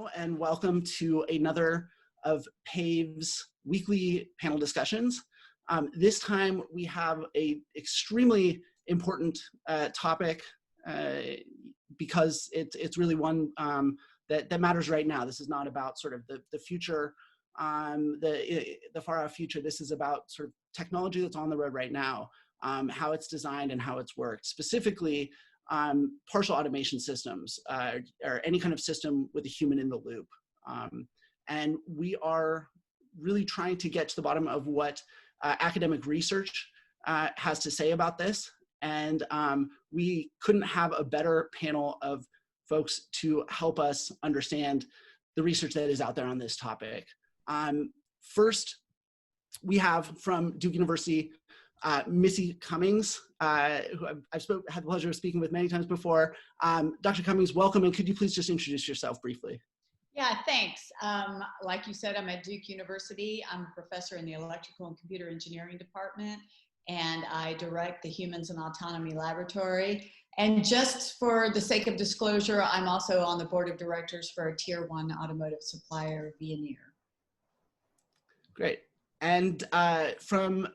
Hello and welcome to another of PAVE's weekly panel discussions. This time we have an extremely important topic because it's really one that matters right now. This is not about sort of the future, the far off future. This is about sort of technology that's on the road right now, how it's designed and how it's worked. Specifically, partial automation systems or any kind of system with a human in the loop. And we are really trying to get to the bottom of what academic research has to say about this. And we couldn't have a better panel of folks to help us understand the research that is out there on this topic. First, we have from Duke University, Missy Cummings, who I've had the pleasure of speaking with many times before. Dr. Cummings, welcome, and could you please just introduce yourself briefly? Yeah, thanks. Like you said, I'm at Duke University. I'm a professor in the Electrical and Computer Engineering Department, and I direct the Humans and Autonomy Laboratory. And just for the sake of disclosure, I'm also on the board of directors for a Tier 1 automotive supplier, Veoneer. Great. And from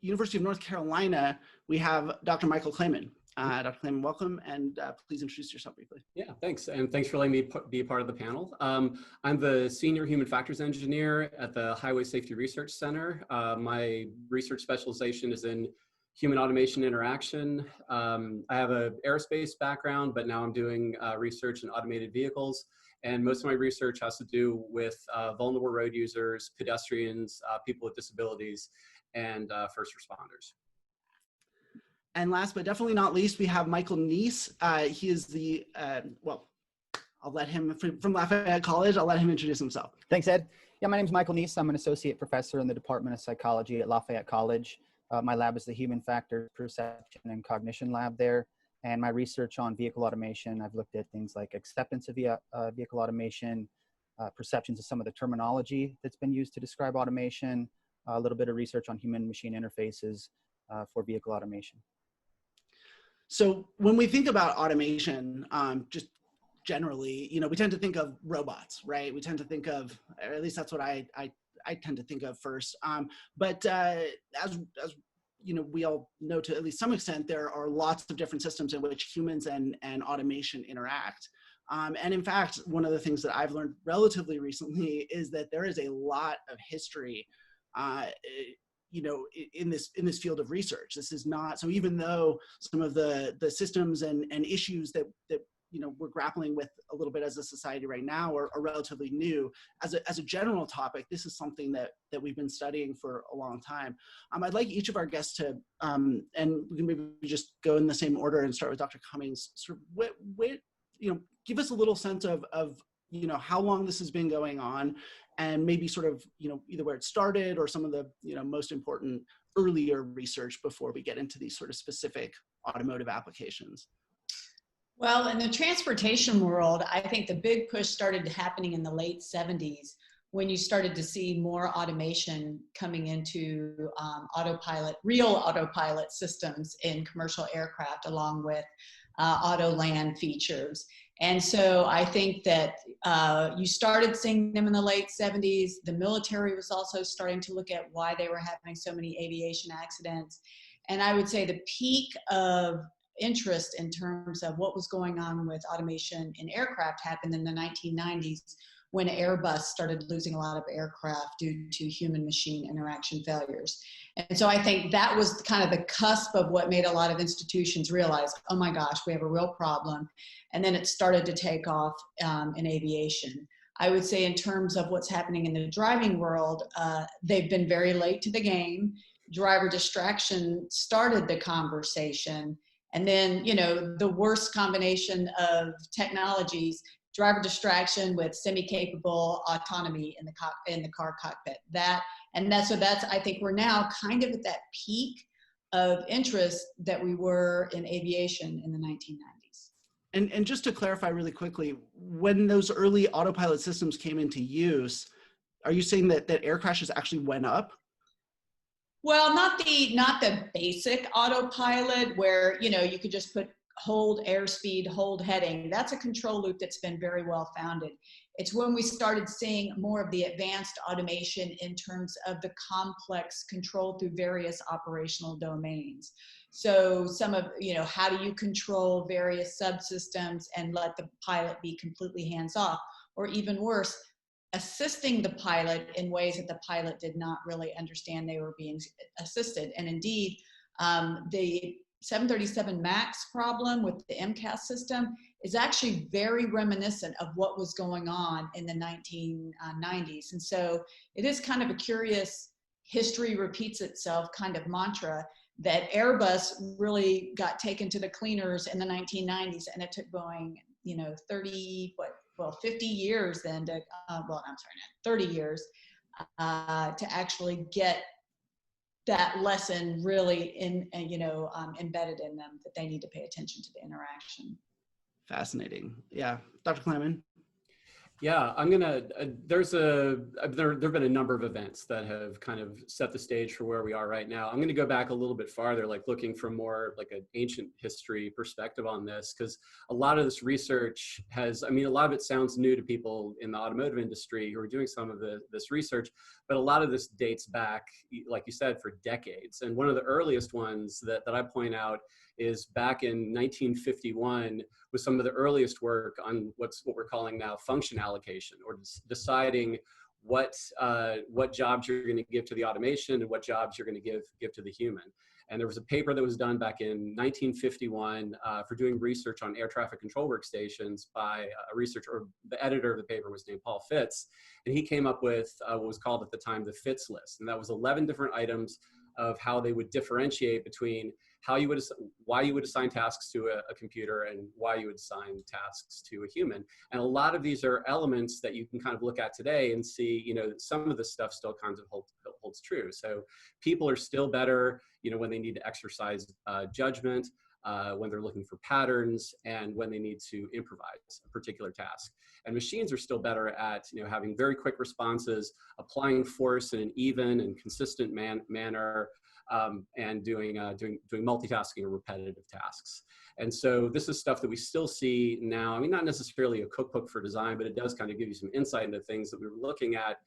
University of North Carolina, we have Dr. Michael Clayman. Dr. Clayman, welcome, and please introduce yourself briefly. Yeah, thanks, and thanks for letting me be a part of the panel. I'm the Senior Human Factors Engineer at the Highway Safety Research Center. My research specialization is in human automation interaction. I have an aerospace background, but now I'm doing research in automated vehicles, and most of my research has to do with vulnerable road users, pedestrians, people with disabilities, and first responders. And last but definitely not least, we have Michael Neese. He is the, well, I'll let him, from Lafayette College, I'll let him introduce himself. Thanks, Ed. Yeah, my name is Michael Neese. I'm an associate professor in the Department of Psychology at Lafayette College. My lab is the Human Factors Perception and Cognition Lab there. And my research on vehicle automation, I've looked at things like acceptance of vehicle automation, perceptions of some of the terminology that's been used to describe automation, a little bit of research on human-machine interfaces for vehicle automation. So when we think about automation, just generally, you know, we tend to think of robots, right? We tend to think of, or at least that's what I tend to think of first. But as you know, we all know to at least some extent, there are lots of different systems in which humans and automation interact. And in fact, one of the things that I've learned relatively recently is that there is a lot of history you know, in this field of research. This is not, so even though some of the systems and issues that you know, we're grappling with a little bit as a society right now are relatively new, as a general topic, this is something that we've been studying for a long time. I'd like each of our guests to, and we can maybe just go in the same order and start with Dr. Cummings, sort of you know, give us a little sense of you know, how long this has been going on, and maybe sort of, you know, either where it started or some of the, you know, most important earlier research before we get into these sort of specific automotive applications. Well, in the transportation world, I think the big push started happening in the late 70s when you started to see more automation coming into autopilot, real autopilot systems in commercial aircraft, along with auto land features. And so I think that you started seeing them in the late 70s. The military was also starting to look at why they were having so many aviation accidents. And I would say the peak of interest in terms of what was going on with automation in aircraft happened in the 1990s when Airbus started losing a lot of aircraft due to human-machine interaction failures. And so I think that was kind of the cusp of what made a lot of institutions realize, oh my gosh, we have a real problem. And then it started to take off in aviation. I would say in terms of what's happening in the driving world, they've been very late to the game. Driver distraction started the conversation. And then, you know, the worst combination of technologies, driver distraction with semi-capable autonomy in the car cockpit. So that's, I think we're now kind of at that peak of interest that we were in aviation in the 1990s. And just to clarify really quickly, when those early autopilot systems came into use, are you saying that air crashes actually went up? Well, not the basic autopilot where, you know, you could just put hold airspeed, hold heading. That's a control loop that's been very well founded. It's when we started seeing more of the advanced automation in terms of the complex control through various operational domains. So some of, how do you control various subsystems and let the pilot be completely hands off? Or even worse, assisting the pilot in ways that the pilot did not really understand they were being assisted. And indeed, the 737 MAX problem with the MCAS system is actually very reminiscent of what was going on in the 1990s. And so it is kind of a curious history repeats itself kind of mantra that Airbus really got taken to the cleaners in the 1990s, and it took Boeing, 50 years then to, 30 years to actually get that lesson really embedded in them, that they need to pay attention to the interaction. Fascinating. Yeah. Dr. Kleiman? Yeah, I'm gonna, there have been a number of events that have kind of set the stage for where we are right now. I'm gonna go back a little bit farther, like looking from more like an ancient history perspective on this, because a lot of this research has, a lot of it sounds new to people in the automotive industry who are doing some of this research, but a lot of this dates back, like you said, for decades. And one of the earliest ones that I point out is back in 1951 with some of the earliest work on what we're calling now function allocation, or deciding what jobs you're going to give to the automation and what jobs you're going to give to the human. And there was a paper that was done back in 1951 for doing research on air traffic control workstations by a researcher, or the editor of the paper was named Paul Fitts. And he came up with what was called at the time the Fitts list. And that was 11 different items of how they would differentiate between why you would assign tasks to a computer and why you would assign tasks to a human. And a lot of these are elements that you can kind of look at today and see, some of this stuff still kind of holds true. So people are still better, when they need to exercise judgment, when they're looking for patterns, and when they need to improvise a particular task. And machines are still better at, having very quick responses, applying force in an even and consistent manner, and doing multitasking or repetitive tasks. And so this is stuff that we still see now. Not necessarily a cookbook for design, but it does kind of give you some insight into things that we were looking at,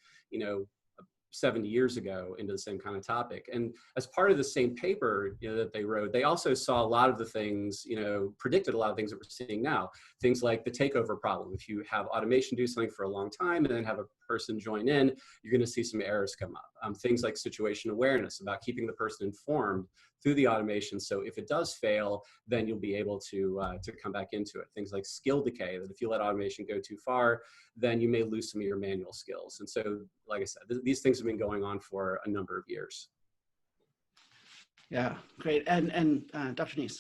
70 years ago into the same kind of topic. And as part of the same paper that they wrote, they also saw a lot of the things, predicted a lot of things that we're seeing now. Things like the takeover problem. If you have automation do something for a long time and then have a person join in, you're going to see some errors come up. Things like situation awareness, about keeping the person informed through the automation. So if it does fail, then you'll be able to come back into it. Things like skill decay, that if you let automation go too far, then you may lose some of your manual skills. And so, like I said, these things have been going on for a number of years. Yeah, great. And Dr. Neese?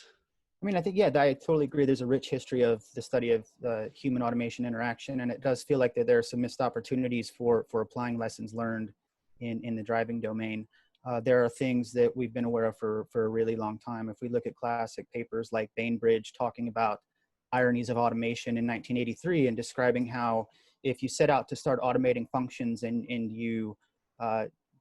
I think, I totally agree. There's a rich history of the study of human automation interaction, and it does feel like that there are some missed opportunities for applying lessons learned in the driving domain. There are things that we've been aware of for a really long time. If we look at classic papers like Bainbridge talking about ironies of automation in 1983 and describing how if you set out to start automating functions and you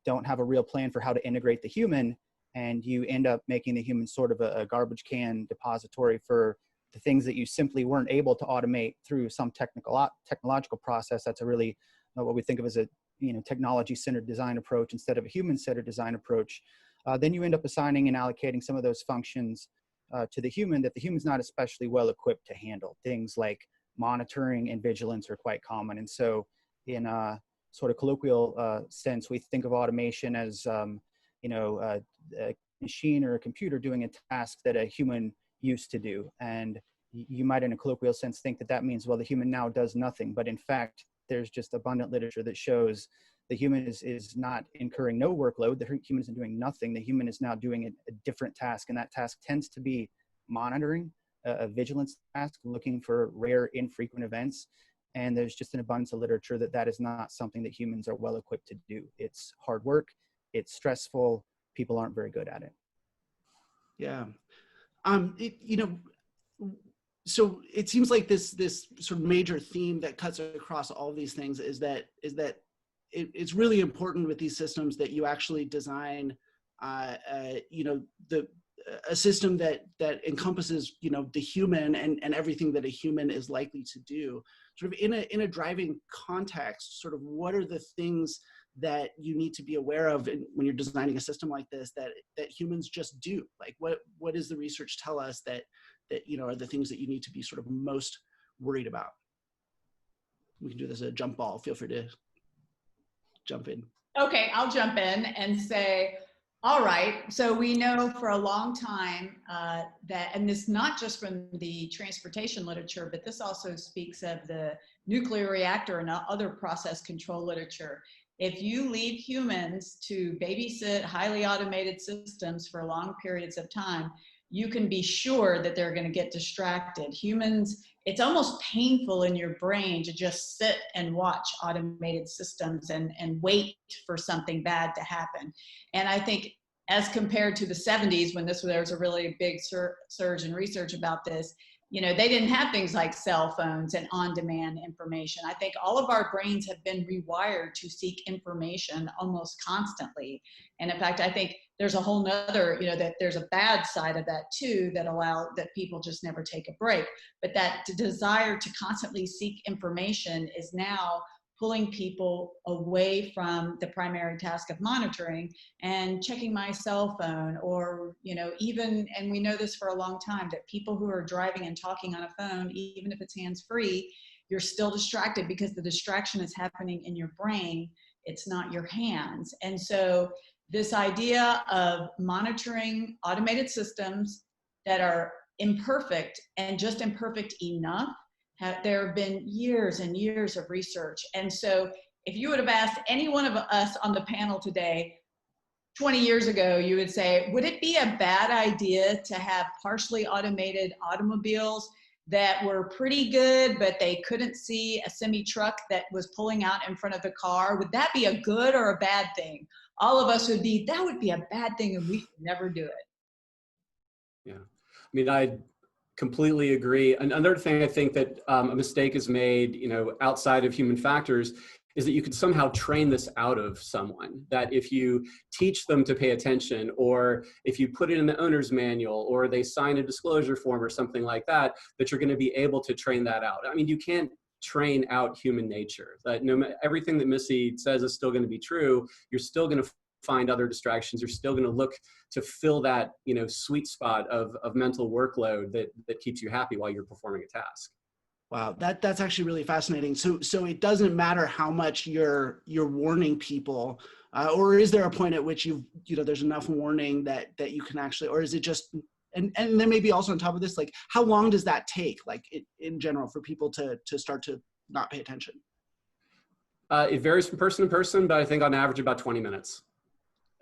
don't have a real plan for how to integrate the human, and you end up making the human sort of a garbage can depository for the things that you simply weren't able to automate through some technological process. That's a really what we think of as a technology-centered design approach instead of a human-centered design approach. Then you end up assigning and allocating some of those functions to the human that the human's not especially well equipped to handle. Things like monitoring and vigilance are quite common. And so in a sort of colloquial sense, we think of automation as a machine or a computer doing a task that a human used to do. And you might, in a colloquial sense, think that that means, well, the human now does nothing. But in fact, there's just abundant literature that shows the human is not incurring no workload. The human isn't doing nothing. The human is now doing a different task. And that task tends to be monitoring, a vigilance task, looking for rare, infrequent events. And there's just an abundance of literature that is not something that humans are well equipped to do. It's hard work. It's stressful. People aren't very good at it. Yeah. So it seems like this sort of major theme that cuts across all of these things is that it's really important with these systems that you actually design, a system that encompasses, you know, the human and everything that a human is likely to do. Sort of in a driving context, sort of what are the things that you need to be aware of when you're designing a system like this that humans just do? Like what does the research tell us that you know are the things that you need to be sort of most worried about? We can do this as a jump ball. Feel free to jump in. Okay, I'll jump in and say, all right, so we know for a long time that, and this not just from the transportation literature, but this also speaks of the nuclear reactor and other process control literature. If you leave humans to babysit highly automated systems for long periods of time, you can be sure that they're going to get distracted. Humans, it's almost painful in your brain to just sit and watch automated systems and wait for something bad to happen. And I think as compared to the 70s, when there was a really big surge in research about this, you know, they didn't have things like cell phones and on-demand information. I think all of our brains have been rewired to seek information almost constantly. And in fact, I think there's a whole nother, you know, that there's a bad side of that too, that people just never take a break. But that desire to constantly seek information is now pulling people away from the primary task of monitoring and checking my cell phone, or, you know, even, and we know this for a long time, that people who are driving and talking on a phone, even if it's hands-free, you're still distracted because the distraction is happening in your brain. It's not your hands. And so this idea of monitoring automated systems that are imperfect and just imperfect enough, there have been years and years of research. And so if you would have asked any one of us on the panel today, 20 years ago, you would say, would it be a bad idea to have partially automated automobiles that were pretty good, but they couldn't see a semi-truck that was pulling out in front of the car? Would that be a good or a bad thing? All of us would be, that would be a bad thing and we should never do it. Yeah, I mean, I completely agree. Another thing I think that a mistake is made, you know, outside of human factors, is that you could somehow train this out of someone. That if you teach them to pay attention, or if you put it in the owner's manual, or they sign a disclosure form or something like that, that you're going to be able to train that out. I mean, you can't train out human nature. That everything that Missy says is still going to be true. You're still going to find other distractions. You're still going to look to fill that, you know, sweet spot of mental workload that keeps you happy while you're performing a task. Wow, that's actually really fascinating. So it doesn't matter how much you're warning people, or is there a point at which there's enough warning that you can actually, or is it just, and then maybe also on top of this, like how long does that take, like in general, for people to start to not pay attention? It varies from person to person, but I think on average about 20 minutes.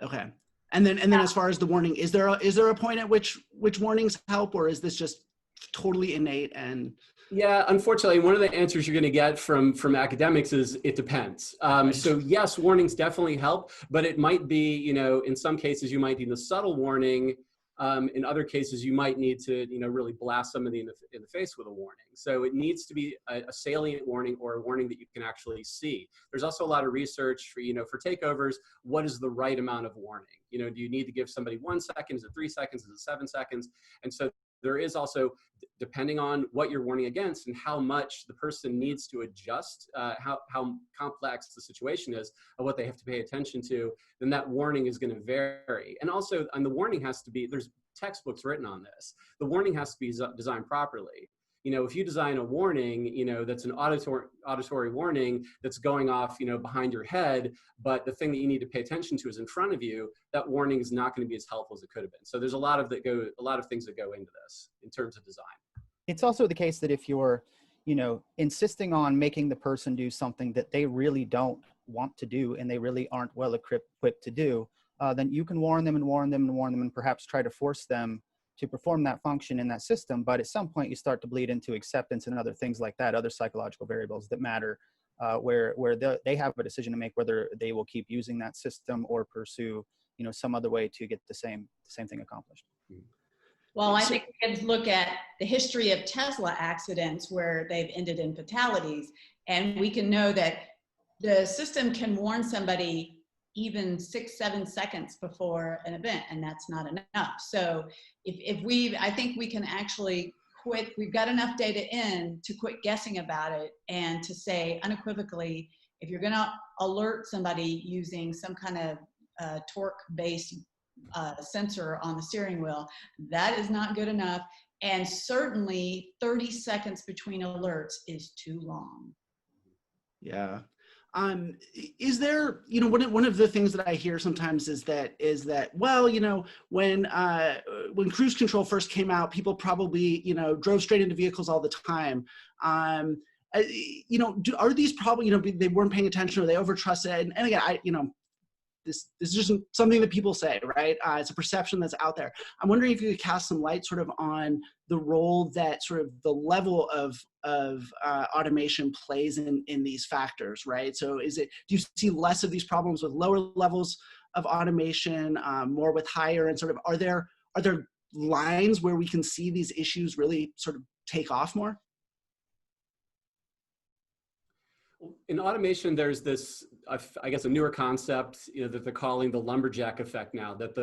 Okay. And then as far as the warning, is there a point at which warnings help, or is this just totally innate? And yeah, unfortunately, one of the answers you're going to get from academics is it depends. So yes, warnings definitely help, but it might be, you know, in some cases you might need a subtle warning. In other cases, you might need to, you know, really blast somebody in the face with a warning. So it needs to be a salient warning, or a warning that you can actually see. There's also a lot of research for, you know, for takeovers, what is the right amount of warning? You know, do you need to give somebody 1 second? Is it 3 seconds? Is it 7 seconds? And so there is also, depending on what you're warning against and how much the person needs to adjust, how complex the situation is, of what they have to pay attention to, then that warning is going to vary. And also, and the warning has to be, there's textbooks written on this, the warning has to be designed properly. You know, if you design a warning, you know, that's an auditory warning that's going off, you know, behind your head, but the thing that you need to pay attention to is in front of you, that warning is not going to be as helpful as it could have been. So there's a lot of things that go into this in terms of design. It's also the case that if you're, you know, insisting on making the person do something that they really don't want to do and they really aren't well equipped to do, then you can warn them and perhaps try to force them to perform that function in that system. But at some point you start to bleed into acceptance and other things like that, other psychological variables that matter, where they have a decision to make whether they will keep using that system or pursue, you know, some other way to get the same thing accomplished. Well, I think we can look at the history of Tesla accidents where they've ended in fatalities, and we can know that the system can warn somebody even 6-7 seconds before an event, and that's not enough. So I think we can actually quit, we've got enough data in to quit guessing about it and to say unequivocally, if you're gonna alert somebody using some kind of torque-based sensor on the steering wheel, that is not good enough. And certainly 30 seconds between alerts is too long. Yeah. Is there, you know, one of the things that I hear sometimes is that, well, you know, when cruise control first came out, people probably, you know, drove straight into vehicles all the time. You know, are these probably, you know, they weren't paying attention or they overtrusted? And again, you know, this is just something that people say, right? It's a perception that's out there. I'm wondering if you could cast some light sort of on the role that sort of the level of automation plays in these factors, right? So do you see less of these problems with lower levels of automation, more with higher, and sort of, are there lines where we can see these issues really sort of take off more? In automation, there's this, I guess, a newer concept, you know, that they're calling the lumberjack effect now, that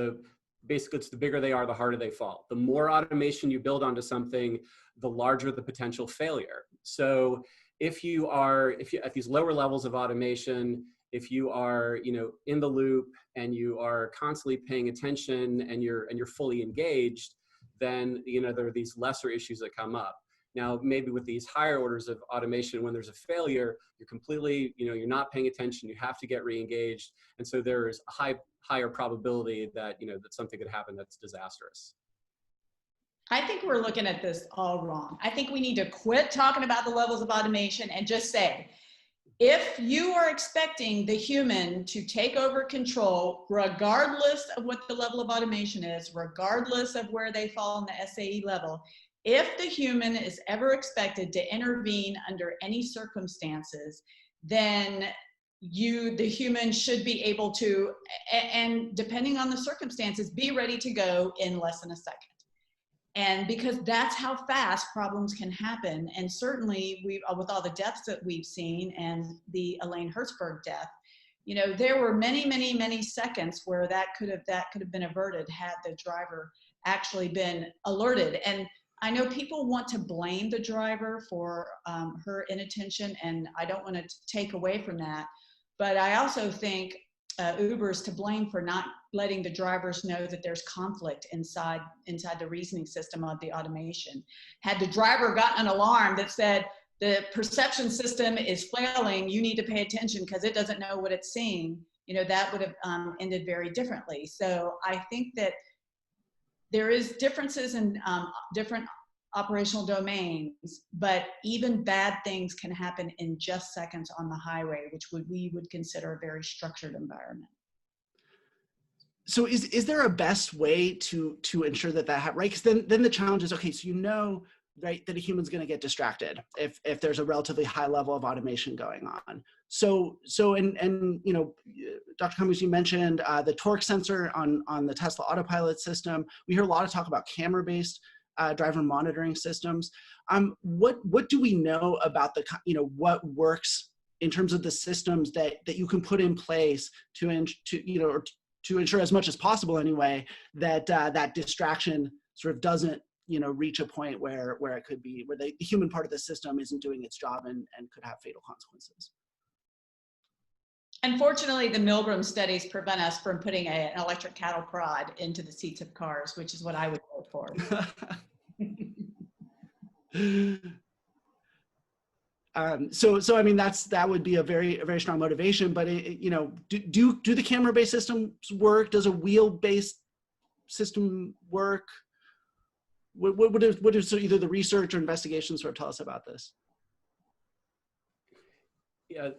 basically it's the bigger they are, the harder they fall. The more automation you build onto something, the larger the potential failure. So if you at these lower levels of automation, if you are, you know, in the loop and you are constantly paying attention and you're fully engaged, then, you know, there are these lesser issues that come up. Now, maybe with these higher orders of automation, when there's a failure, you're completely, you know, you're not paying attention, you have to get re-engaged. And so there's a higher probability that, you know, that something could happen that's disastrous. I think we're looking at this all wrong. I think we need to quit talking about the levels of automation and just say, if you are expecting the human to take over control, regardless of what the level of automation is, regardless of where they fall on the SAE level, if the human is ever expected to intervene under any circumstances, then the human should be able to, and depending on the circumstances, be ready to go in less than a second. And because that's how fast problems can happen. And certainly with all the deaths that we've seen and the Elaine Hertzberg death, you know, there were many, many, many seconds where that could have been averted had the driver actually been alerted. And I know people want to blame the driver for her inattention, and I don't want to take away from that. But I also think Uber's to blame for not letting the drivers know that there's conflict inside the reasoning system of the automation. Had the driver gotten an alarm that said, the perception system is flailing, you need to pay attention because it doesn't know what it's seeing, you know, that would have ended very differently. So I think that there is differences in different operational domains, but even bad things can happen in just seconds on the highway, which we would consider a very structured environment. So is there a best way to ensure that happens, right? Because then the challenge is, okay, so you know, right, that a human's going to get distracted if there's a relatively high level of automation going on. So and you know, Dr. Cummings, you mentioned the torque sensor on the Tesla autopilot system. We hear a lot of talk about camera-based driver monitoring systems. What do we know about what works in terms of the systems that you can put in place to ensure as much as possible anyway that that distraction sort of doesn't, you know, reach a point where it could be, where the human part of the system isn't doing its job and could have fatal consequences? Unfortunately, the Milgram studies prevent us from putting an electric cattle prod into the seats of cars, which is what I would vote for. So I mean, that would be a very strong motivation. But you know, do the camera-based systems work? Does a wheel-based system work? What is either the research or investigations sort of tell us about this? Yeah,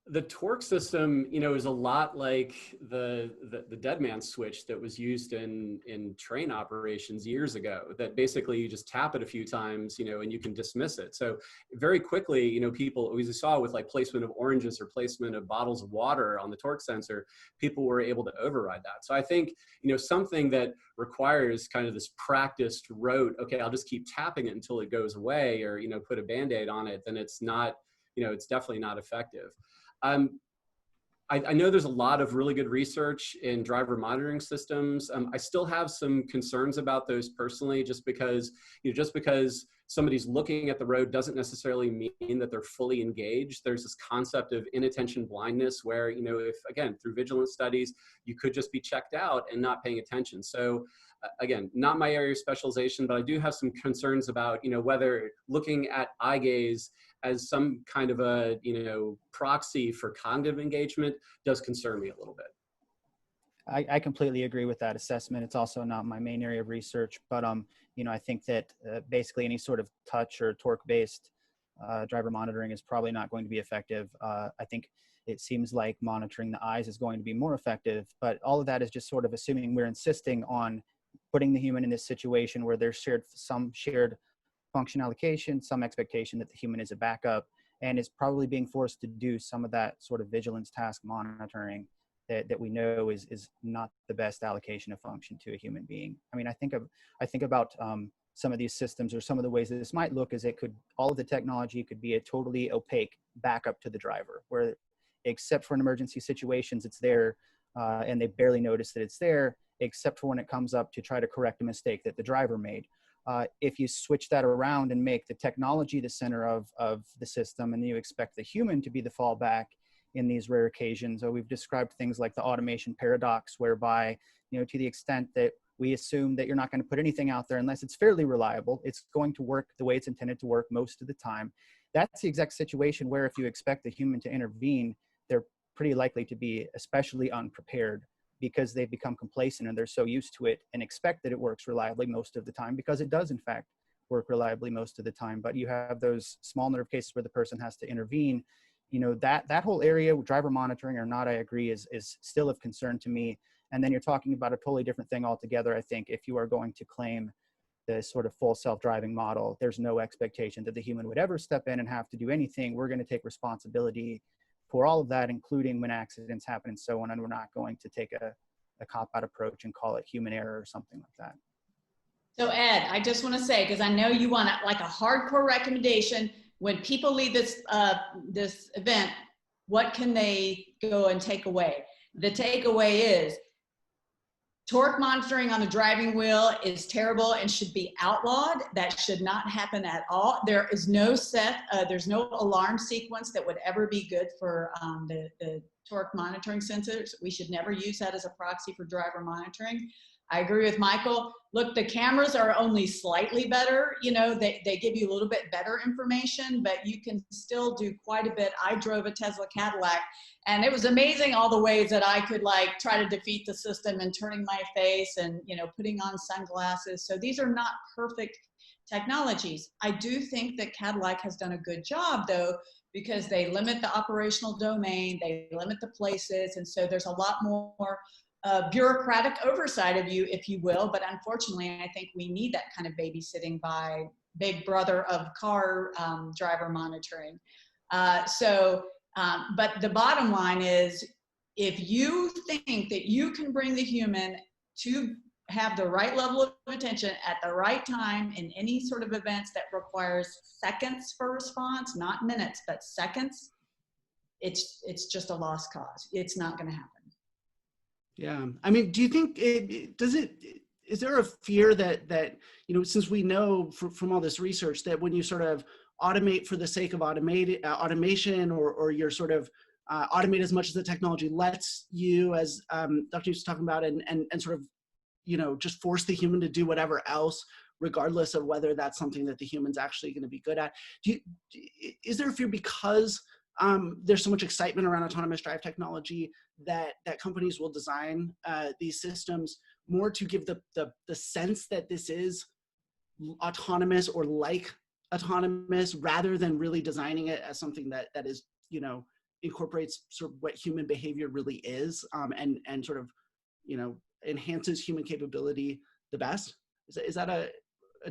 the torque system, you know, is a lot like the dead man switch that was used in train operations years ago, that basically you just tap it a few times, you know, and you can dismiss it. So very quickly, you know, people, as we saw with like placement of oranges or placement of bottles of water on the torque sensor, people were able to override that. So I think, you know, something that requires kind of this practiced rote, okay, I'll just keep tapping it until it goes away, or, you know, put a Band-Aid on it, then it's not, you know, it's definitely not effective. I know there's a lot of really good research in driver monitoring systems. I still have some concerns about those personally, just because, just because somebody's looking at the road doesn't necessarily mean that they're fully engaged. There's this concept of inattention blindness where, if, again, through vigilance studies, you could just be checked out and not paying attention. So again, not my area of specialization, but I do have some concerns about, whether looking at eye gaze as some kind of a, proxy for cognitive engagement does concern me a little bit. I completely agree with that assessment. It's also not my main area of research, but I think that basically any sort of touch or torque-based driver monitoring is probably not going to be effective. I think it seems like monitoring the eyes is going to be more effective, but all of that is just sort of assuming we're insisting on putting the human in this situation where there's some shared function allocation, some expectation that the human is a backup, and is probably being forced to do some of that sort of vigilance task monitoring that we know is not the best allocation of function to a human being. I mean, I think about some of these systems, or some of the ways that this might look, is all of the technology could be a totally opaque backup to the driver, where except for in emergency situations, it's there and they barely notice that it's there, except for when it comes up to try to correct a mistake that the driver made. If you switch that around and make the technology the center of the system, and you expect the human to be the fallback in these rare occasions, we've described things like the automation paradox, whereby, to the extent that we assume that you're not going to put anything out there unless it's fairly reliable, it's going to work the way it's intended to work most of the time. That's the exact situation where if you expect the human to intervene, they're pretty likely to be especially unprepared, because they've become complacent and they're so used to it and expect that it works reliably most of the time, because it does in fact work reliably most of the time. But you have those small number of cases where the person has to intervene. That whole area, driver monitoring or not, I agree, is still of concern to me. And then you're talking about a totally different thing altogether. I think if you are going to claim the sort of full self-driving model, there's no expectation that the human would ever step in and have to do anything. We're going to take responsibility for all of that, including when accidents happen and so on, and we're not going to take a cop-out approach and call it human error or something like that. So Ed, I just want to say, because I know you want like a hardcore recommendation, when people leave this event, what can they go and take away? The takeaway is torque monitoring on the driving wheel is terrible and should be outlawed. That should not happen at all. There is no there's no alarm sequence that would ever be good for the torque monitoring sensors. We should never use that as a proxy for driver monitoring. I agree with Michael. Look, the cameras are only slightly better. They give you a little bit better information, but you can still do quite a bit. I drove a Tesla Cadillac, and it was amazing all the ways that I could try to defeat the system, and turning my face and, putting on sunglasses. So these are not perfect technologies. I do think that Cadillac has done a good job though, because they limit the operational domain, they limit the places. And so there's a lot more bureaucratic oversight of you, if you will. But unfortunately, I think we need that kind of babysitting by big brother of car driver monitoring. But the bottom line is, if you think that you can bring the human to have the right level of attention at the right time in any sort of events that requires seconds for response, not minutes, but seconds, it's just a lost cause. It's not going to happen. Yeah. I mean, do you think is there a fear that since we know from all this research that when you sort of automate for the sake of automation, or you're sort of automate as much as the technology lets you, as Dr. was talking about, and sort of, just force the human to do whatever else, regardless of whether that's something that the human's actually going to be good at? Is there a fear because there's so much excitement around autonomous drive technology that companies will design these systems more to give the sense that this is autonomous or like autonomous, rather than really designing it as something that is, incorporates sort of what human behavior really is, and sort of, enhances human capability the best? Is that a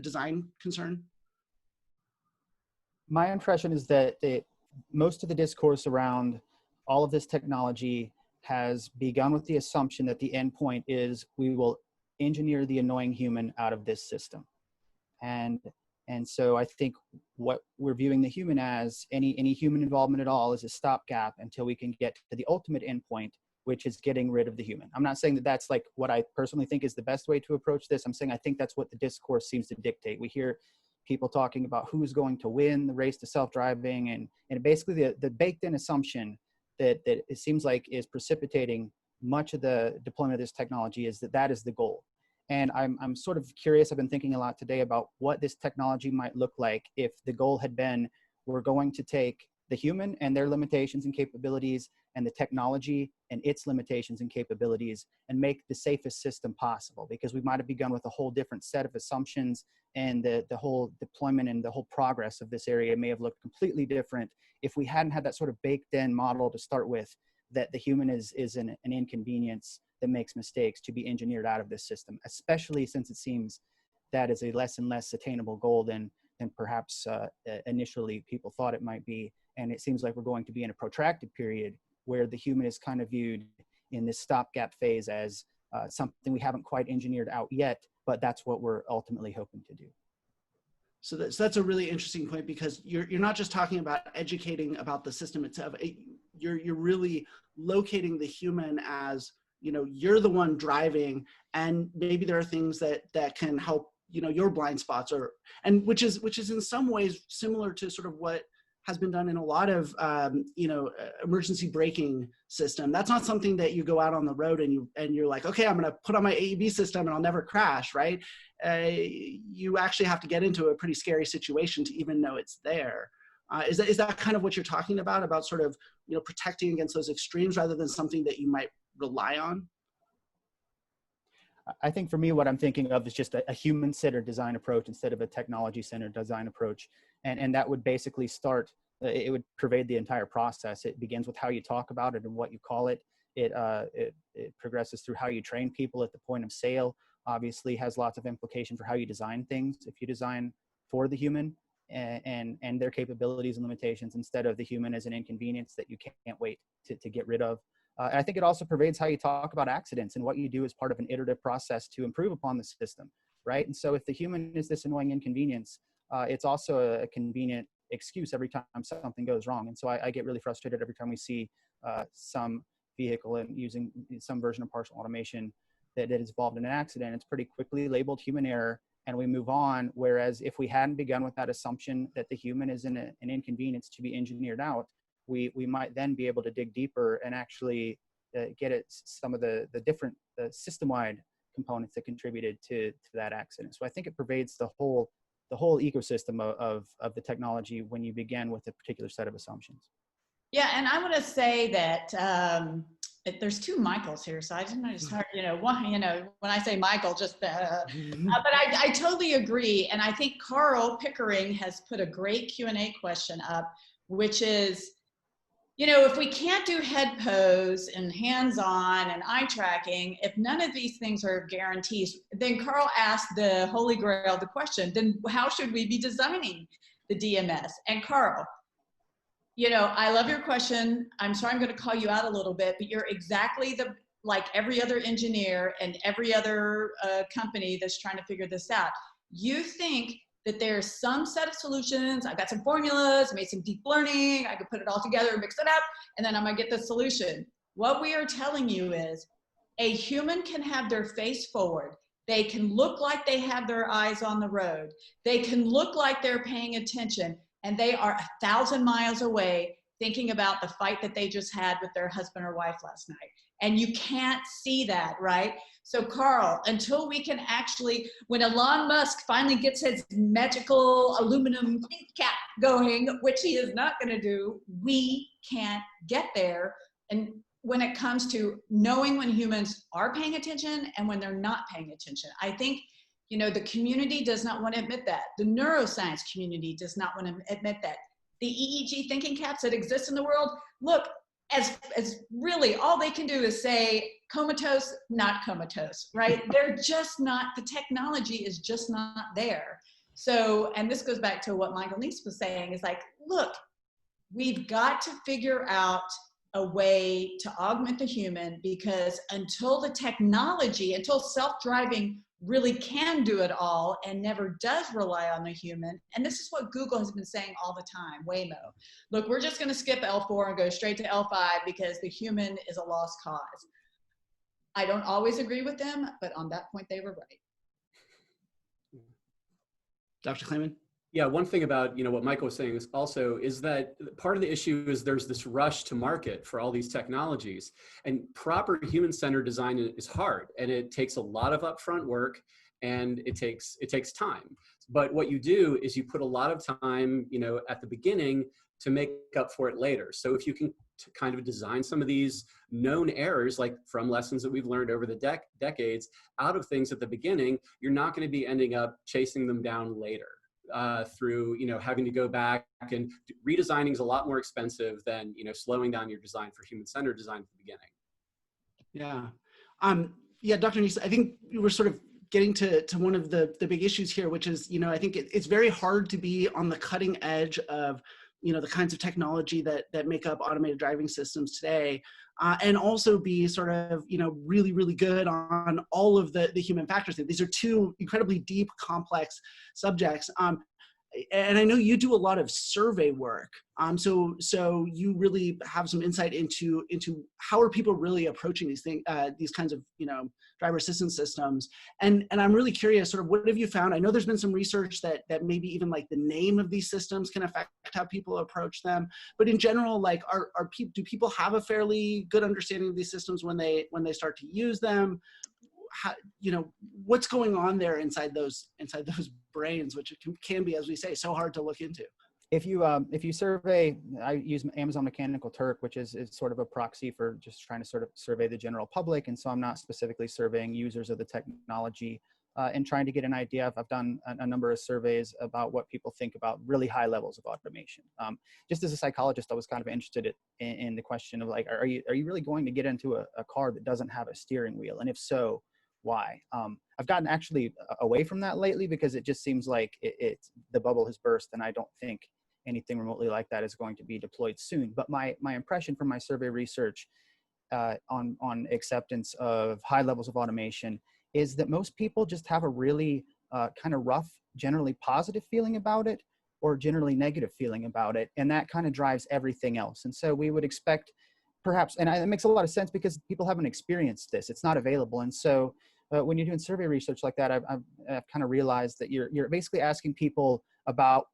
design concern? My impression is that most of the discourse around all of this technology has begun with the assumption that the endpoint is we will engineer the annoying human out of this system. And And so I think what we're viewing the human as, any human involvement at all, is a stopgap until we can get to the ultimate endpoint, which is getting rid of the human. I'm not saying that that's like what I personally think is the best way to approach this. I'm saying I think that's what the discourse seems to dictate. We hear people talking about who's going to win the race to self-driving, and basically the baked in assumption that it seems like is precipitating much of the deployment of this technology is that is the goal. And I'm sort of curious, I've been thinking a lot today about what this technology might look like if the goal had been, we're going to take the human and their limitations and capabilities and the technology and its limitations and capabilities and make the safest system possible, because we might have begun with a whole different set of assumptions, and the whole deployment and the whole progress of this area may have looked completely different if we hadn't had that sort of baked in model to start with, that the human is an inconvenience that makes mistakes to be engineered out of this system, especially since it seems that is a less and less attainable goal than perhaps initially people thought it might be. And it seems like we're going to be in a protracted period where the human is kind of viewed in this stopgap phase as something we haven't quite engineered out yet, but that's what we're ultimately hoping to do. So that's a really interesting point, because you're not just talking about educating about the system itself. You're really locating the human as, you're the one driving, and maybe there are things that can help, your blind spots, and which is in some ways similar to sort of what has been done in a lot of emergency braking system. That's not something that you go out on the road and you're like, okay, I'm going to put on my AEB system and I'll never crash, right? You actually have to get into a pretty scary situation to even know it's there. Is that kind of what you're talking about sort of protecting against those extremes rather than something that you might rely on? I think for me, what I'm thinking of is just a human-centered design approach instead of a technology-centered design approach. And that would basically it would pervade the entire process. It begins with how you talk about it and what you call it. It progresses through how you train people at the point of sale. Obviously has lots of implication for how you design things. If you design for the human and their capabilities and limitations instead of the human as an inconvenience that you can't wait to get rid of. I think it also pervades how you talk about accidents and what you do as part of an iterative process to improve upon the system, right? And so if the human is this annoying inconvenience, it's also a convenient excuse every time something goes wrong. And so I get really frustrated every time we see some vehicle and using some version of partial automation that is involved in an accident. It's pretty quickly labeled human error, and we move on. Whereas if we hadn't begun with that assumption that the human is an inconvenience to be engineered out, we might then be able to dig deeper and actually get at some of the different system-wide components that contributed to that accident. So I think it pervades the whole ecosystem of the technology when you begin with a particular set of assumptions. Yeah, and I want to say that there's two Michaels here, so I just when I say Michael, just but I totally agree, and I think Carl Pickering has put a great Q&A question up, which is, if we can't do head pose and hands-on and eye tracking, if none of these things are guarantees, then Carl asked the Holy Grail the question, then how should we be designing the DMS? And Carl, I love your question. I'm sorry I'm going to call you out a little bit, but you're exactly like every other engineer and every other company that's trying to figure this out. You think that there's some set of solutions, I've got some formulas, I made some deep learning, I could put it all together, mix it up, and then I'm gonna get the solution. What we are telling you is a human can have their face forward. They can look like they have their eyes on the road. They can look like they're paying attention, and they are 1,000 miles away thinking about the fight that they just had with their husband or wife last night. And you can't see that, right? So Carl, until we can actually, when Elon Musk finally gets his magical aluminum cap going, which he is not going to do, we can't get there. And when it comes to knowing when humans are paying attention and when they're not paying attention, I think, the community does not want to admit that. The neuroscience community does not want to admit that. The EEG thinking caps that exist in the world, look, as really all they can do is say comatose, not comatose, right? They're just not, the technology is just not there. So, and this goes back to what Michael Neese was saying, is like, look, we've got to figure out a way to augment the human, because until the technology, until self-driving really can do it all and never does rely on the human. And this is what Google has been saying all the time, Waymo. Look, we're just going to skip L4 and go straight to L5 because the human is a lost cause. I don't always agree with them, but on that point, they were right. Dr. Klayman? Yeah, one thing about what Michael was saying is that part of the issue is there's this rush to market for all these technologies, and proper human-centered design is hard, and it takes a lot of upfront work, and it takes time. But what you do is you put a lot of time at the beginning to make up for it later. So if you can kind of design some of these known errors, like from lessons that we've learned over the decades, out of things at the beginning, you're not going to be ending up chasing them down later. Through having to go back, and redesigning is a lot more expensive than slowing down your design for human-centered design at the beginning. Yeah, yeah, Dr. Neese, I think we were sort of getting to one of the big issues here, which is I think it's very hard to be on the cutting edge of the kinds of technology that make up automated driving systems today, and also be sort of really, really good on all of the human factors. These are two incredibly deep, complex subjects. And I know you do a lot of survey work. So you really have some insight into how are people really approaching these things, these kinds of driver assistance systems. And I'm really curious, sort of, what have you found? I know there's been some research that maybe even like the name of these systems can affect how people approach them. But in general, like, do people have a fairly good understanding of these systems when they start to use them? How, what's going on there inside those brains, which can be, as we say, so hard to look into. If you survey, I use Amazon Mechanical Turk, which is sort of a proxy for just trying to sort of survey the general public, and so I'm not specifically surveying users of the technology and trying to get an idea. I've done a number of surveys about what people think about really high levels of automation. Just as a psychologist, I was kind of interested in the question of, like, are you really going to get into a car that doesn't have a steering wheel, and if so, why? I've gotten actually away from that lately because it just seems like the bubble has burst, and I don't think anything remotely like that is going to be deployed soon. But my impression from my survey research on acceptance of high levels of automation is that most people just have a really kind of rough, generally positive feeling about it, or generally negative feeling about it, and that kind of drives everything else. And so we would expect, perhaps, and it makes a lot of sense because people haven't experienced this; it's not available, and so. When you're doing survey research like that, I've kind of realized that you're basically asking people about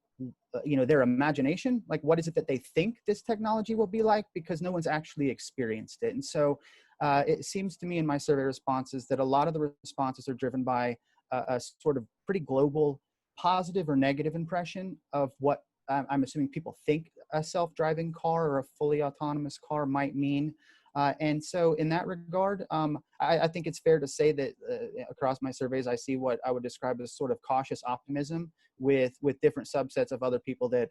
their imagination, like what is it that they think this technology will be like, because no one's actually experienced it. And so it seems to me in my survey responses that a lot of the responses are driven by a sort of pretty global positive or negative impression of what I'm assuming people think a self-driving car or a fully autonomous car might mean. And so in that regard, I think it's fair to say that across my surveys, I see what I would describe as sort of cautious optimism with different subsets of other people that,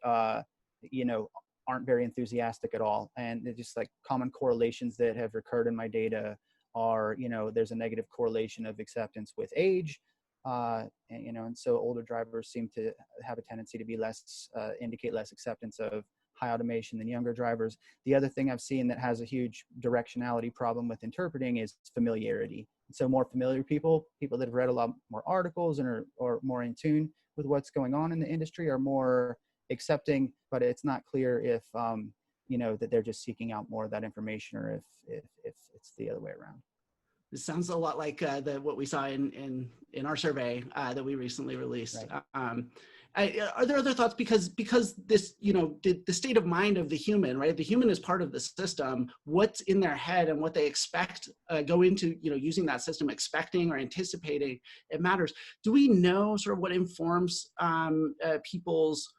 aren't very enthusiastic at all. And they're just like common correlations that have recurred in my data are, there's a negative correlation of acceptance with age. And so older drivers seem to have a tendency to be indicate less acceptance of high automation than younger drivers. The other thing I've seen that has a huge directionality problem with interpreting is familiarity. So more familiar people that have read a lot more articles and are more in tune with what's going on in the industry are more accepting, but it's not clear if, that they're just seeking out more of that information, or if it's the other way around. This sounds a lot like what we saw in our survey that we recently released. Right. Are there other thoughts, because this, the state of mind of the human, right? The human is part of the system. What's in their head and what they expect go into, using that system, expecting or anticipating, it matters. Do we know sort of what informs people's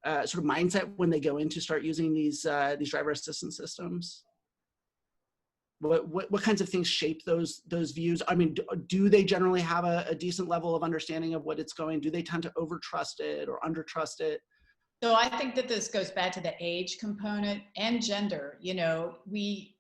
sort of mindset when they go in to start using these driver assistance systems? What kinds of things shape those views? I mean, do they generally have a decent level of understanding of what it's going? Do they tend to overtrust it or undertrust it? So I think that this goes back to the age component and gender. We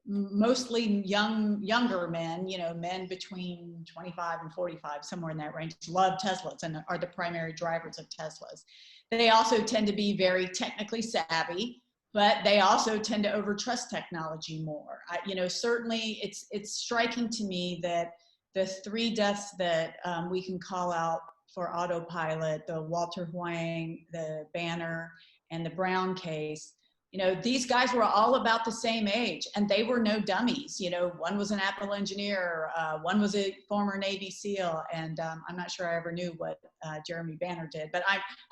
mostly younger men, men between 25 and 45, somewhere in that range, love Teslas and are the primary drivers of Teslas. They also tend to be very technically savvy, but they also tend to overtrust technology more. Certainly it's striking to me that the 3 deaths that we can call out for autopilot, the Walter Huang, the Banner, and the Brown case, you know, these guys were all about the same age, and they were no dummies. You know, one was an Apple engineer, one was a former Navy SEAL, and I'm not sure I ever knew what Jeremy Banner did, but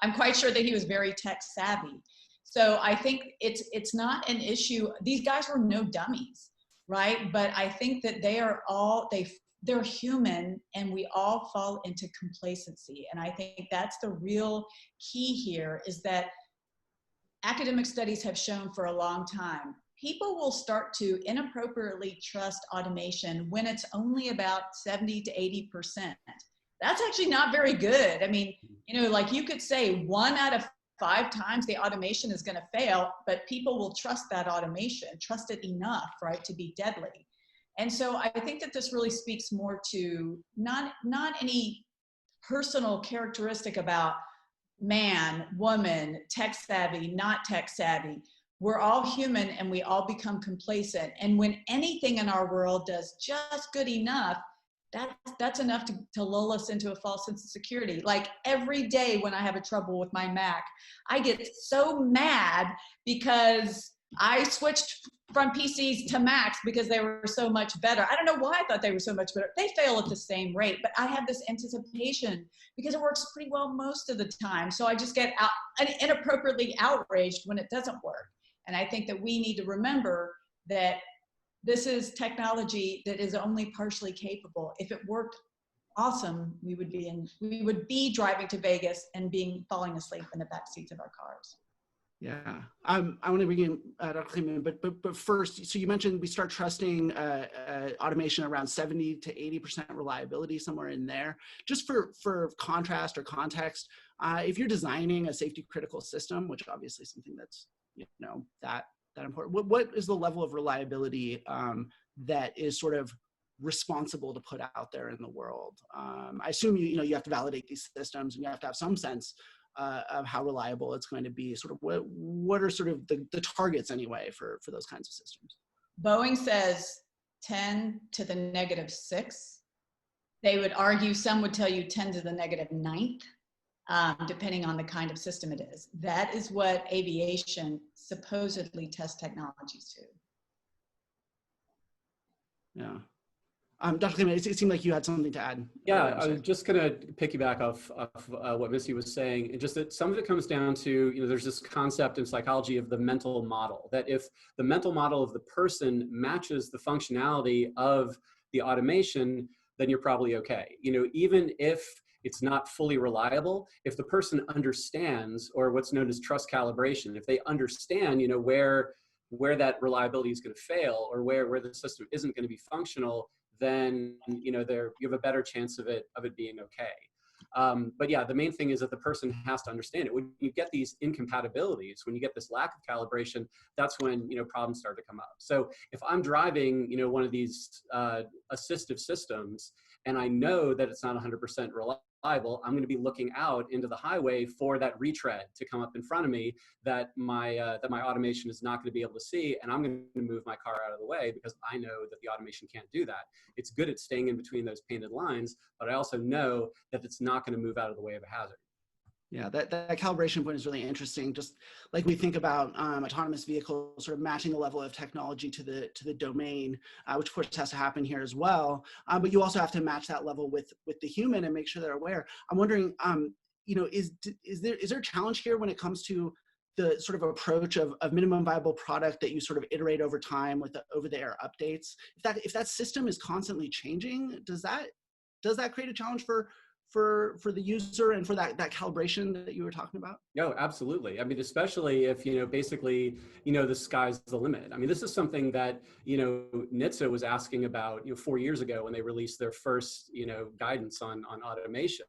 I'm quite sure that he was very tech savvy. So I think it's not an issue. These guys were no dummies, right? But I think that they are all, they're human, and we all fall into complacency. And I think that's the real key here, is that academic studies have shown for a long time, people will start to inappropriately trust automation when it's only about 70 to 80%. That's actually not very good. I mean, you know, like you could say 1 out of 5 times the automation is going to fail, but people will trust that automation, trust it enough, right, to be deadly. And so I think that this really speaks more to not any personal characteristic about man, woman, tech savvy, not tech savvy. We're all human, and we all become complacent. And when anything in our world does just good enough, that's enough to lull us into a false sense of security. Like every day when I have a trouble with my Mac, I get so mad because I switched from PCs to Macs because they were so much better. I don't know why I thought they were so much better. They fail at the same rate, but I have this anticipation because it works pretty well most of the time. So I just get inappropriately outraged when it doesn't work. And I think that we need to remember that this is technology that is only partially capable. If it worked awesome, we would be driving to Vegas and falling asleep in the back seats of our cars. Yeah, I want to bring in Dr. Kleeman, but first, so you mentioned we start trusting automation around 70 to 80% reliability, somewhere in there. Just for contrast or context, if you're designing a safety critical system, which obviously is something that's, you know, that important, what is the level of reliability that is sort of responsible to put out there in the world? I assume you have to validate these systems, and you have to have some sense of how reliable it's going to be. Sort of what are sort of the targets anyway for those kinds of systems? Boeing says 10 to the -6. They would argue, some would tell you 10 to the -9th, depending on the kind of system it is. That is what aviation supposedly test technologies to. Yeah. Dr. Kleeman, it seemed like you had something to add. Yeah, I was just going to piggyback off what Missy was saying, and just that some of it comes down to, there's this concept in psychology of the mental model, that if the mental model of the person matches the functionality of the automation, then you're probably okay. Even if it's not fully reliable, if the person understands, or what's known as trust calibration, if they understand, where that reliability is going to fail, or where the system isn't going to be functional, then you have a better chance of it being okay. But yeah, the main thing is that the person has to understand it. When you get these incompatibilities, when you get this lack of calibration, that's when problems start to come up. So if I'm driving one of these assistive systems, and I know that it's not 100% reliable, I'm going to be looking out into the highway for that retread to come up in front of me that my automation is not going to be able to see, and I'm going to move my car out of the way because I know that the automation can't do that. It's good at staying in between those painted lines, but I also know that it's not going to move out of the way of a hazard. Yeah, that calibration point is really interesting. Just like we think about autonomous vehicles, sort of matching the level of technology to the domain, which of course has to happen here as well. But you also have to match that level with the human and make sure they're aware. I'm wondering, is there a challenge here when it comes to the sort of approach of minimum viable product that you sort of iterate over time with the over-the-air updates? If that system is constantly changing, does that create a challenge for the user and for that calibration that you were talking about? No, absolutely. I mean, especially if, basically, the sky's the limit. I mean, this is something that, NHTSA was asking about, 4 years ago when they released their first, guidance on automation,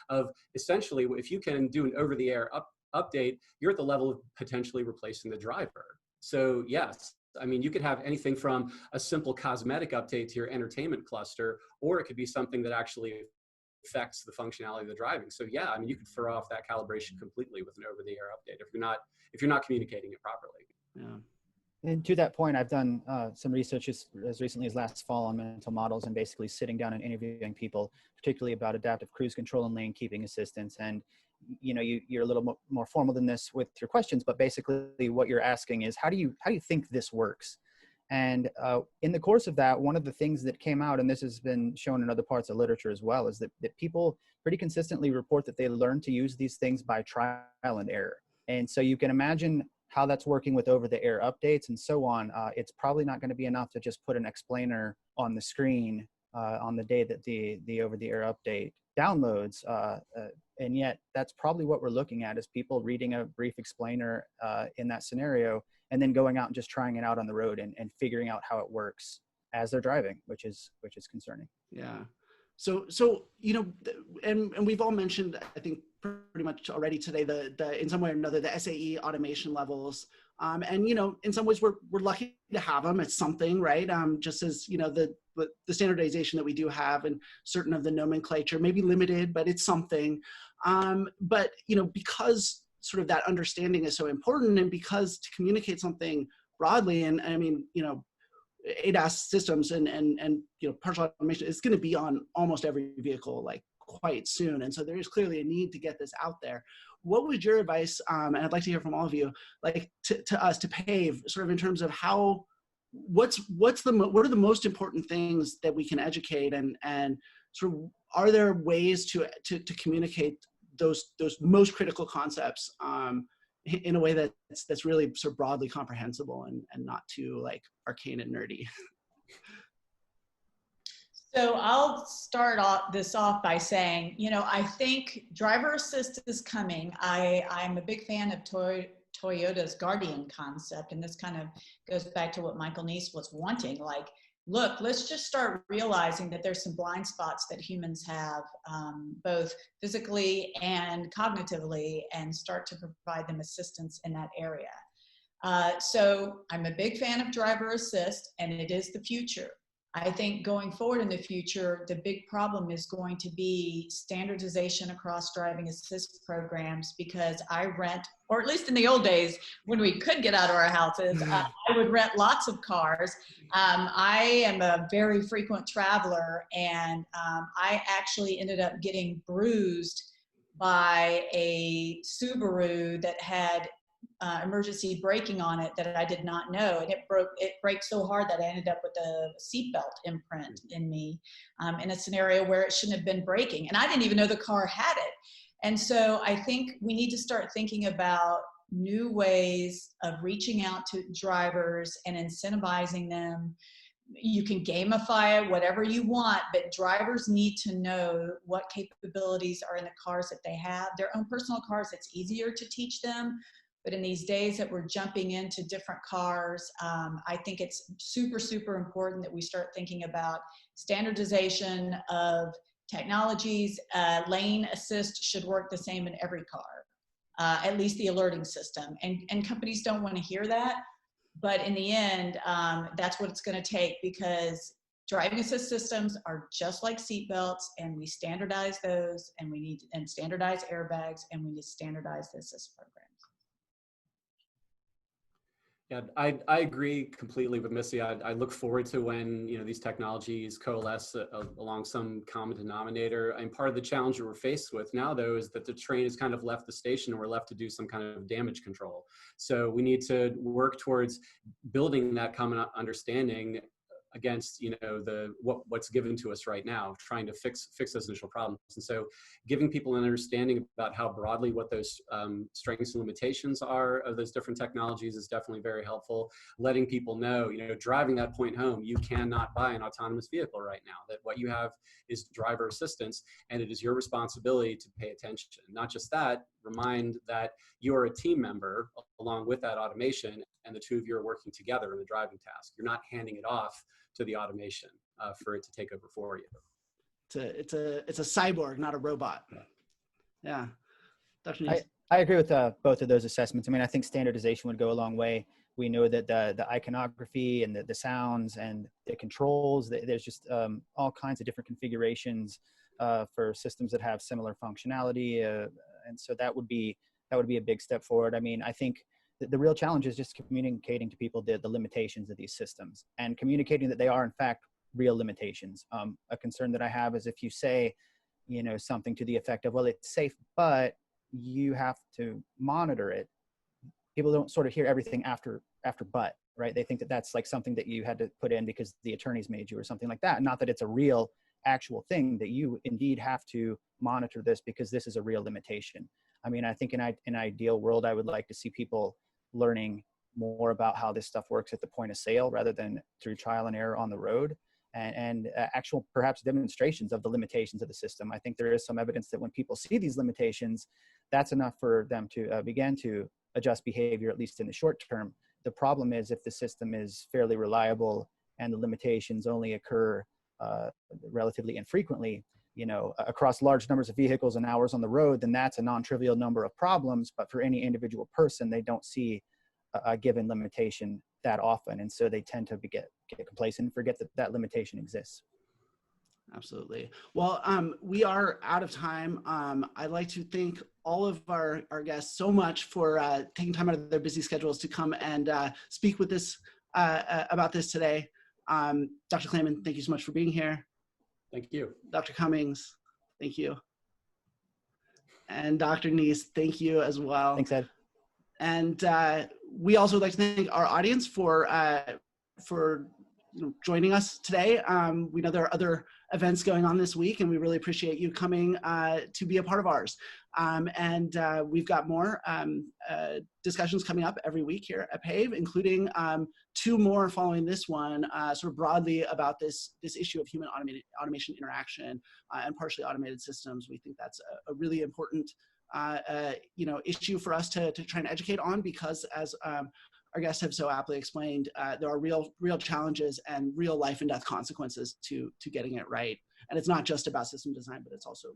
of essentially, if you can do an over-the-air update, you're at the level of potentially replacing the driver. So yes, I mean, you could have anything from a simple cosmetic update to your entertainment cluster, or it could be something that actually affects the functionality of the driving. So yeah, I mean, you could throw off that calibration completely with an over-the-air update if you're not communicating it properly. Yeah. And to that point, I've done some research as recently as last fall on mental models and basically sitting down and interviewing people, particularly about adaptive cruise control and lane keeping assistance. And, you know, you're a little more formal than this with your questions, but basically what you're asking is, how do you think this works? And in the course of that, one of the things that came out, and this has been shown in other parts of literature as well, is that people pretty consistently report that they learn to use these things by trial and error. And so you can imagine how that's working with over-the-air updates and so on. It's probably not going to be enough to just put an explainer on the screen on the day that the over-the-air update downloads. And yet that's probably what we're looking at, is people reading a brief explainer in that scenario and then going out and just trying it out on the road and figuring out how it works as they're driving, which is concerning. Yeah. So you know, and we've all mentioned, I think, pretty much already today, the in some way or another, the SAE automation levels. And, you know, in some ways we're lucky to have them. It's something, right? Just as, you know, the standardization that we do have and certain of the nomenclature may be limited, but it's something. But, you know, because sort of that understanding is so important, and because to communicate something broadly, and I mean, you know, ADAS systems and you know, partial automation is going to be on almost every vehicle like quite soon, and so there is clearly a need to get this out there. What was your advice, and I'd like to hear from all of you, like to us, to PAVE, sort of in terms of how, what are the most important things that we can educate, and sort of, are there ways to communicate those most critical concepts in a way that's really sort of broadly comprehensible and not too like arcane and nerdy? So I'll start this off by saying, you know, I think driver assist is coming. I'm a big fan of Toyota's Guardian concept, and this kind of goes back to what Michael Neese was wanting. Like, look, let's just start realizing that there's some blind spots that humans have, both physically and cognitively, and start to provide them assistance in that area. So I'm a big fan of driver assist, and it is the future. I think going forward in the future, the big problem is going to be standardization across driving assist programs, because I rent, or at least in the old days when we could get out of our houses, I would rent lots of cars. I am a very frequent traveler, and I actually ended up getting bruised by a Subaru that had emergency braking on it that I did not know, and it braked so hard that I ended up with a seatbelt imprint in me, in a scenario where it shouldn't have been braking, and I didn't even know the car had it. And so I think we need to start thinking about new ways of reaching out to drivers and incentivizing them. You can gamify it, whatever you want, but drivers need to know what capabilities are in the cars that they have. Their own personal cars, it's easier to teach them. But in these days that we're jumping into different cars, I think it's super, super important that we start thinking about standardization of technologies. Lane assist should work the same in every car, at least the alerting system. And companies don't want to hear that. But in the end, that's what it's going to take, because driving assist systems are just like seatbelts, and we standardize those, and we need to standardize airbags, and we need to standardize the assist programs. Yeah, I agree completely with Missy. I look forward to when, you know, these technologies coalesce along some common denominator. And part of the challenge that we're faced with now, though, is that the train has kind of left the station, and we're left to do some kind of damage control. So we need to work towards building that common understanding against, you know, what's given to us right now, trying to fix those initial problems. And so giving people an understanding about how broadly what those strengths and limitations are of those different technologies is definitely very helpful. Letting people know, you know, driving that point home, you cannot buy an autonomous vehicle right now, that what you have is driver assistance, and it is your responsibility to pay attention. Not just that, remind that you're a team member along with that automation, and the two of you are working together in the driving task. You're not handing it off to the automation for it to take over for you. It's a cyborg, not a robot. Yeah, definitely. I agree with both of those assessments. I mean, I think standardization would go a long way. We know that the iconography and the sounds and the controls, there's just all kinds of different configurations for systems that have similar functionality, and so that would be a big step forward. I mean, I think the real challenge is just communicating to people the limitations of these systems and communicating that they are in fact real limitations. A concern that I have is if you say, you know, something to the effect of, well, it's safe, but you have to monitor it. People don't sort of hear everything after but, right? They think that that's like something that you had to put in because the attorneys made you or something like that. Not that it's a real actual thing that you indeed have to monitor this because this is a real limitation. I mean, I think in an ideal world, I would like to see people learning more about how this stuff works at the point of sale rather than through trial and error on the road, and actual perhaps demonstrations of the limitations of the system. I think there is some evidence that when people see these limitations, that's enough for them to begin to adjust behavior, at least in the short term. The problem is if the system is fairly reliable and the limitations only occur relatively infrequently, you know, across large numbers of vehicles and hours on the road, then that's a non-trivial number of problems. But for any individual person, they don't see a given limitation that often. And so they tend to get complacent and forget that that limitation exists. Absolutely. Well, we are out of time. I'd like to thank all of our guests so much for taking time out of their busy schedules to come and speak with us about this today. Dr. Clayman, thank you so much for being here. Thank you. Dr. Cummings, thank you. And Dr. Neese, thank you as well. Thanks, Ed. And we also would like to thank our audience for joining us today. We know there are other events going on this week, and we really appreciate you coming to be a part of ours. And we've got more discussions coming up every week here at PAVE, including 2 more following this one, sort of broadly about this issue of human automation interaction and partially automated systems. We think that's a really important issue for us to try and educate on, because as our guests have so aptly explained, there are real challenges and real life and death consequences to getting it right. And it's not just about system design, but it's also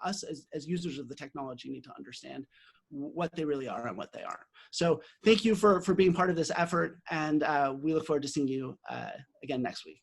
us as users of the technology need to understand what they really are and what they aren't. So thank you for being part of this effort, and we look forward to seeing you again next week.